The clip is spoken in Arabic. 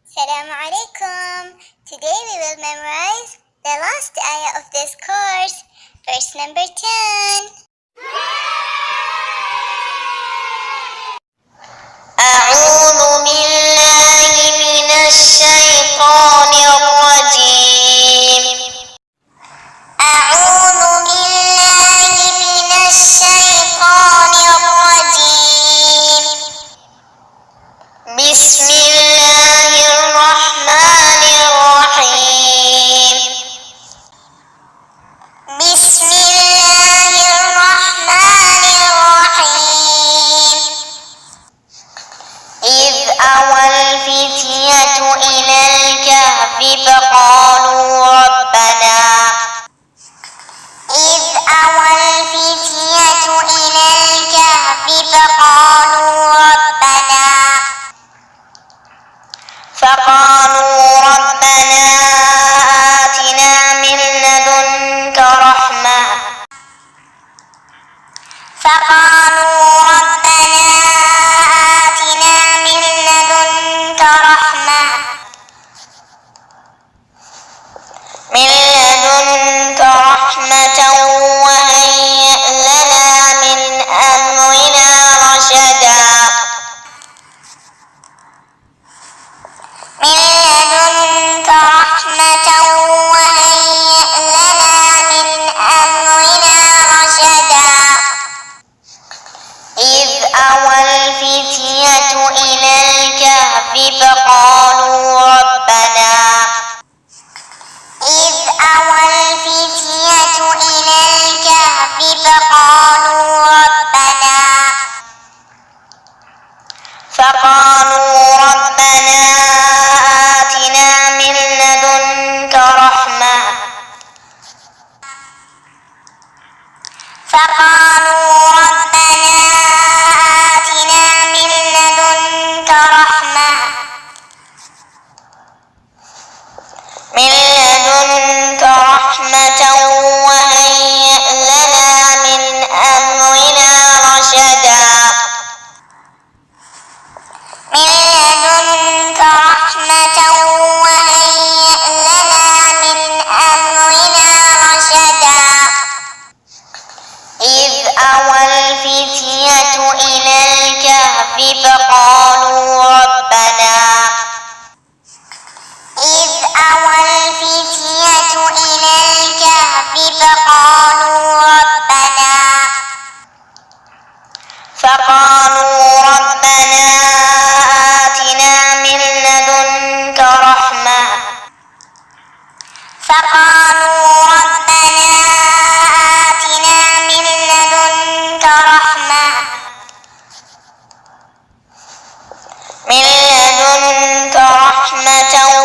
Assalamu alaikum. Today we will memorize the last ayah of this course, verse number 10. أعوذ بالله من الشيطان الرجيم. أعوذ بالله من الشيطان الرجيم. بسم الله الرحمن الرحيم. بسم الله الرحمن الرحيم. إذ أوى الفتية إلى الكهف فقالوا ربنا إذ أوى الفتية إلى الكهف فقالوا ربنا آتنا من لدنك رحمة فقالوا ربنا آتنا من لدنك رحمة وهيئ لنا من أمرنا رشدا إذ أوى الفتية إلى الكهف فقالوا ربنا إذ أوى الفتية إلى الكهف فقالوا ربنا آتنا من لدنك رحمة وهيئ لنا من أمرنا رشدا إذ أوى الفتية إلى الكهف فقالوا ربنا إذ أوى الفتية إلى الكهف فقالوا ربنا آتنا من لدنك رحمة